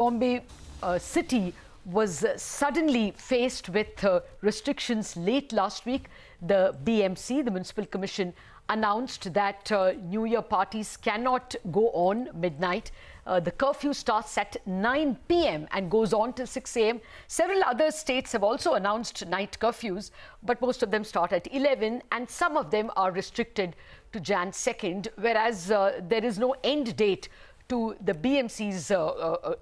Bombay city was suddenly faced with restrictions late last week. The BMC, the Municipal Commission, announced that New Year parties cannot go on midnight. The curfew starts at 9 p.m. and goes on till 6 a.m. Several other states have also announced night curfews, but most of them start at 11 and some of them are restricted to Jan 2nd, whereas there is no end date to the BMC's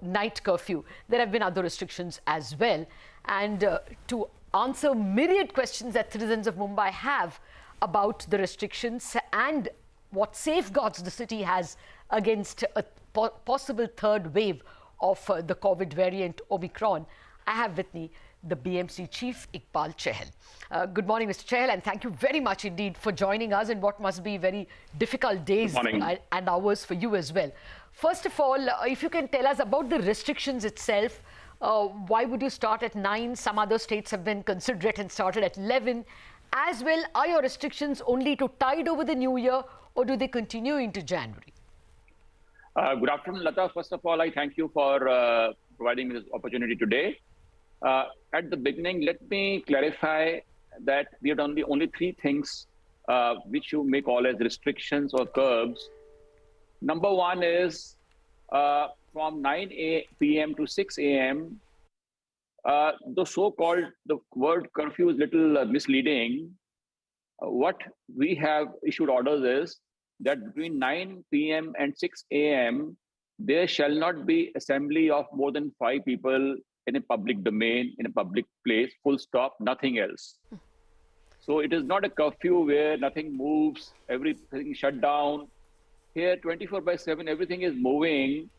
night curfew. There have been other restrictions as well. And to answer myriad questions that citizens of Mumbai have about the restrictions and what safeguards the city has against a possible third wave of the COVID variant Omicron, I have with me the BMC chief, Iqbal Chahal. Good morning, Mr. Chahal, and thank you very much indeed for joining us in what must be very difficult days and hours for you as well. First of all, if you can tell us about the restrictions itself, why would you start at 9? Some other states have been considerate and started at 11. As well, are your restrictions only to tide over the new year or do they continue into January? Good afternoon, Latha. First of all, I thank you for providing this opportunity today. At the beginning, let me clarify that we have only three things which you may call as restrictions or curbs. Number one is from 9 p.m. to 6 a.m. The so-called, the word curfew is little misleading. What we have issued orders is that between 9 p.m. and 6 a.m., there shall not be assembly of more than 5 people in a public domain, in a public place, full stop, nothing else. So it is not a curfew where nothing moves, everything shut down. Here, 24/7, everything is moving,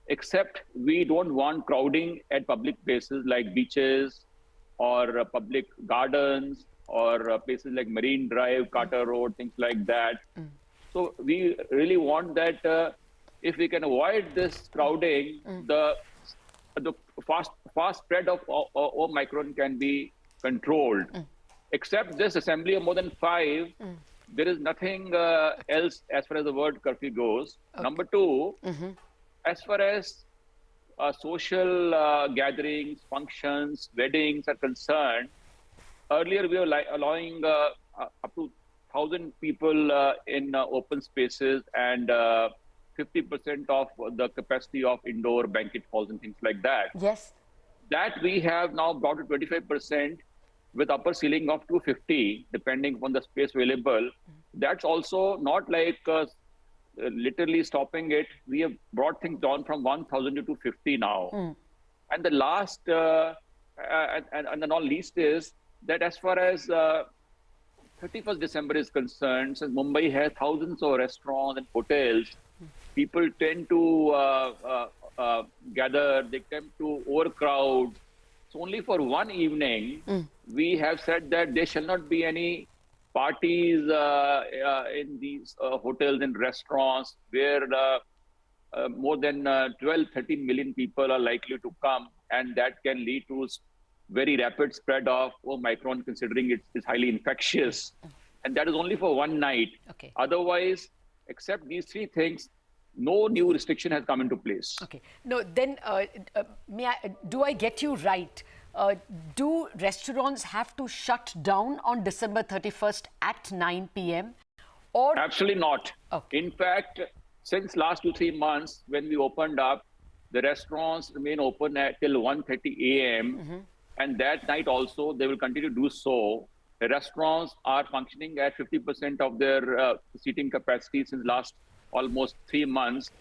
except we don't want crowding at public places like beaches or public gardens or places like Marine Drive, Carter Road, things like that. So we really want that if we can avoid this crowding, the fast spread of Omicron can be controlled. Except this assembly of more than 5, there is nothing else as far as the word curfew goes. Okay. Number two, as far as social gatherings, functions, weddings are concerned, earlier we were allowing up to 1,000 people in open spaces and 50% of the capacity of indoor banquet halls and things like that. Yes. That we have now brought to 25% with upper ceiling of 250, depending on the space available. That's also not like literally stopping it. We have brought things down from 1,000 to 250 now. And the last and the not least is that as far as 31st December is concerned, since Mumbai has thousands of restaurants and hotels, people tend to gather, they tend to overcrowd. So only for one evening, we have said that there shall not be any parties in these hotels and restaurants where more than 12, 13 million people are likely to come, and that can lead to very rapid spread of Omicron, considering it is highly infectious. And that is only for one night. Okay. Otherwise, except these three things, no new restriction has come into place. Okay. No, then do I get you right? Do restaurants have to shut down on December 31st at 9 p.m.? Or absolutely not. Okay. In fact, since last 2-3 months, when we opened up, the restaurants remain open till 1:30 a.m. And that night also, they will continue to do so. The restaurants are functioning at 50% of their seating capacity since last almost 3 months.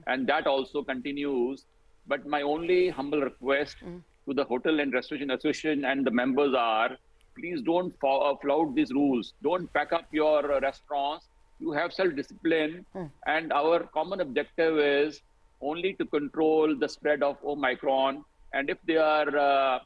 And that also continues. But my only humble request to the Hotel and Restaurant Association and the members are, please don't flout these rules. Don't pack up your restaurants. You have self-discipline. And our common objective is only to control the spread of Omicron. And if they are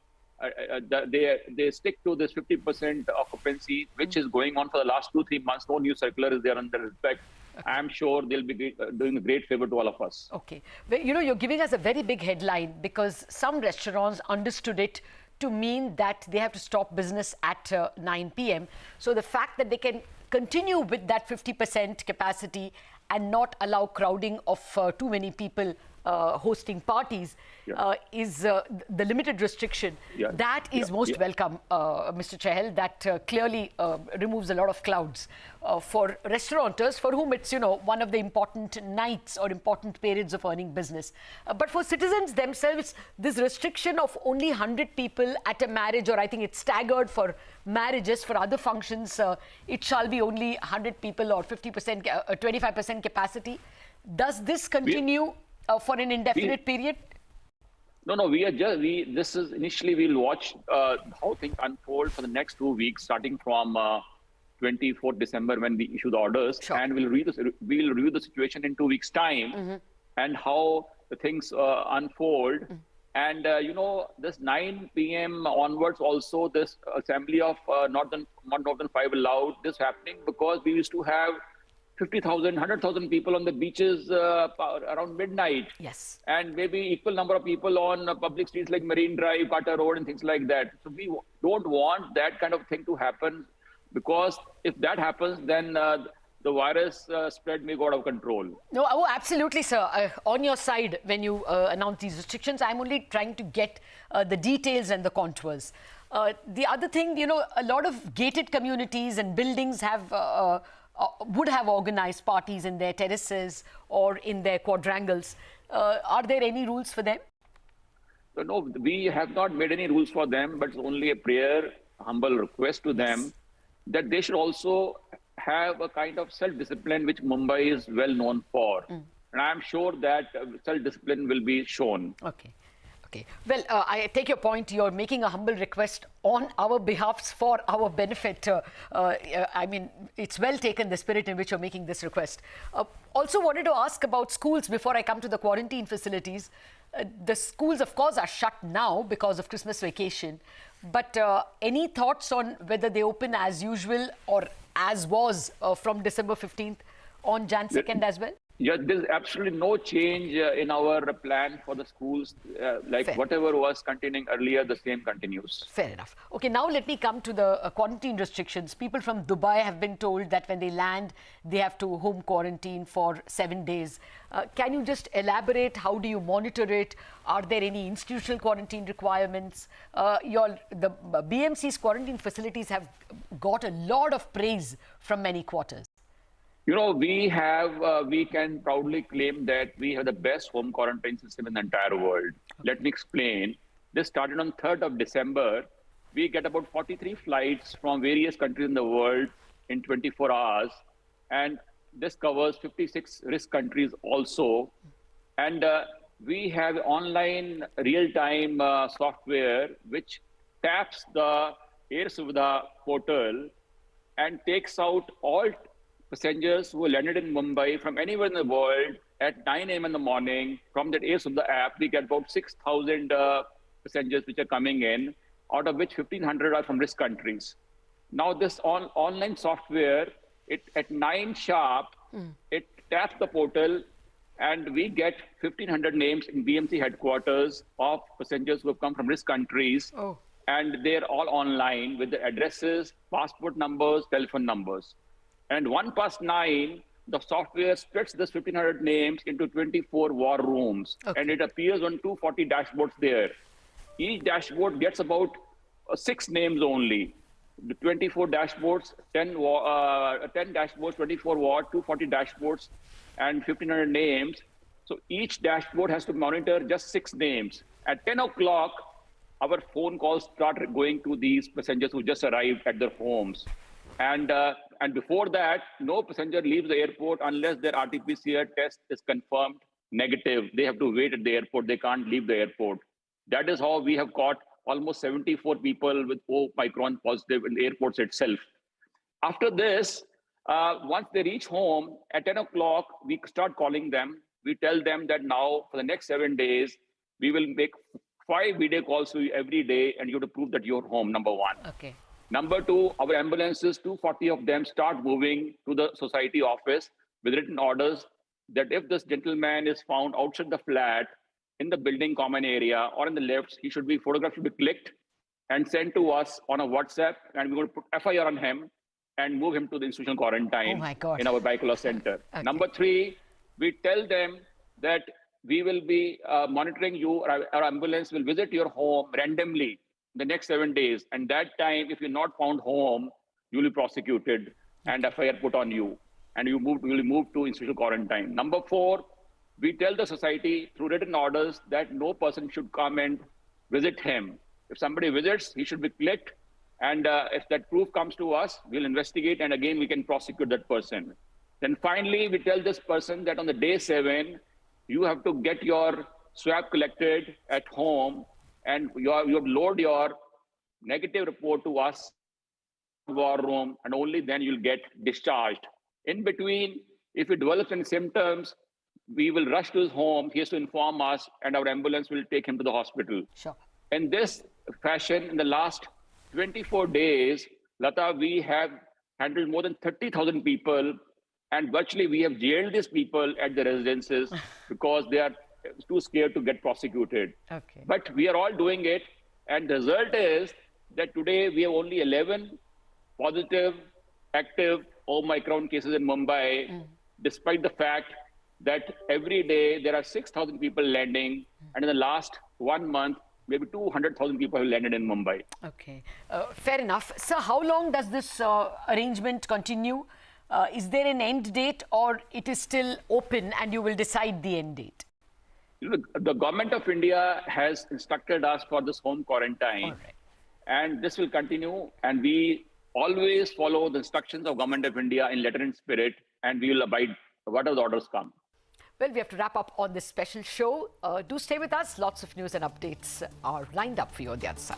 they stick to this 50% occupancy, which is going on for the last 2-3 months. No new circular is there under respect. I'm sure they'll be doing a great favor to all of us. Okay. Well, you know, you're giving us a very big headline because some restaurants understood it to mean that they have to stop business at 9 p.m. So the fact that they can continue with that 50% capacity and not allow crowding of too many people hosting parties is the limited restriction. Yeah. That is most welcome, Mr. Chahal. That clearly removes a lot of clouds for restaurateurs, for whom it's, one of the important nights or important periods of earning business. But for citizens themselves, this restriction of only 100 people at a marriage, or I think it's staggered for marriages, for other functions, it shall be only 100 people or 50%, 25% capacity. Does this continue for an indefinite period? No, this is initially we'll watch how things unfold for the next 2 weeks, starting from 24th December when we issue the orders, and we'll review the situation in 2 weeks' time and how the things unfold. And this 9 p.m. onwards, also this assembly of not more than 5 allowed. This happening because we used to have 50,000, 100,000 people on the beaches around midnight. Yes. And maybe equal number of people on public streets like Marine Drive, Carter Road, and things like that. So we don't want that kind of thing to happen, because if that happens, then the virus spread may go out of control. No, absolutely, sir. On your side, when you announce these restrictions, I'm only trying to get the details and the contours. The other thing, a lot of gated communities and buildings would have organized parties in their terraces or in their quadrangles. Are there any rules for them? No, we have not made any rules for them, but it's only a prayer, humble request to them that they should also have a kind of self-discipline which Mumbai is well known for. And I'm sure that self-discipline will be shown. Okay. Well, I take your point. You're making a humble request on our behalf for our benefit. I mean, it's well taken, the spirit in which you're making this request. Also wanted to ask about schools before I come to the quarantine facilities. The schools, of course, are shut now because of Christmas vacation. But any thoughts on whether they open as usual or as was from December 15th on Jan 2nd as well? Yeah, there's absolutely no change in our plan for the schools. Whatever was continuing earlier, the same continues. Fair enough. Okay, now let me come to the quarantine restrictions. People from Dubai have been told that when they land, they have to home quarantine for 7 days. Can you just elaborate? How do you monitor it? Are there any institutional quarantine requirements? The BMC's quarantine facilities have got a lot of praise from many quarters. We can proudly claim that we have the best home quarantine system in the entire world. Let me explain. This started on 3rd of December. We get about 43 flights from various countries in the world in 24 hours. And this covers 56 risk countries also. And we have online real-time software which taps the Air Suvidha portal and takes out all passengers who landed in Mumbai from anywhere in the world at 9 a.m. in the morning. From that Air Suvidha app, we get about 6,000 passengers which are coming in, out of which 1,500 are from risk countries. Now this online software, at 9 sharp, it taps the portal and we get 1,500 names in BMC headquarters of passengers who have come from risk countries. And they're all online with the addresses, passport numbers, telephone numbers. And 9:01, the software splits this 1,500 names into 24 war rooms. And it appears on 240 dashboards there. Each dashboard gets about 6 names only. The 24 dashboards, 10 dashboards, 24 war, 240 dashboards, and 1,500 names. So each dashboard has to monitor just 6 names. At 10 o'clock, our phone calls start going to these passengers who just arrived at their homes. And before that, no passenger leaves the airport unless their RT-PCR test is confirmed negative. They have to wait at the airport. They can't leave the airport. That is how we have caught almost 74 people with Omicron positive in the airports itself. After this, once they reach home, at 10 o'clock, we start calling them. We tell them that now, for the next 7 days, we will make 5 video calls to you every day, and you have to prove that you're home, number 1. Okay. Number 2, our ambulances, 240 of them start moving to the society office with written orders that if this gentleman is found outside the flat, in the building common area or in the lifts, he should be photographed, should be clicked and sent to us on a WhatsApp, and we're going to put FIR on him and move him to the institutional quarantine in our Bicolor Center. Number 3, we tell them that we will be monitoring you. Our ambulance will visit your home randomly the next 7 days. And that time, if you're not found home, you will be prosecuted and FIR put on you. And you will be moved to institutional quarantine. Number 4, we tell the society through written orders that no person should come and visit him. If somebody visits, he should be clicked. And if that proof comes to us, we'll investigate. And again, we can prosecute that person. Then finally, we tell this person that on the day 7, you have to get your swab collected at home and you load your negative report to us, war room, and only then you'll get discharged. In between, if he develops any symptoms, we will rush to his home. He has to inform us and our ambulance will take him to the hospital. Sure. In this fashion, in the last 24 days, Latha, we have handled more than 30,000 people, and virtually we have jailed these people at the residences because they are too scared to get prosecuted. Okay. But we are all doing it, and the result is that today we have only 11 positive, active Omicron cases in Mumbai, despite the fact that every day there are 6,000 people landing, and in the last 1 month, maybe 200,000 people have landed in Mumbai. Okay, fair enough. Sir, how long does this arrangement continue? Is there an end date or it is still open and you will decide the end date? The government of India has instructed us for this home quarantine. Right. And this will continue. And we always follow the instructions of government of India in letter and spirit, and we will abide whatever the orders come. Well, we have to wrap up on this special show. Do stay with us. Lots of news and updates are lined up for you on the other side.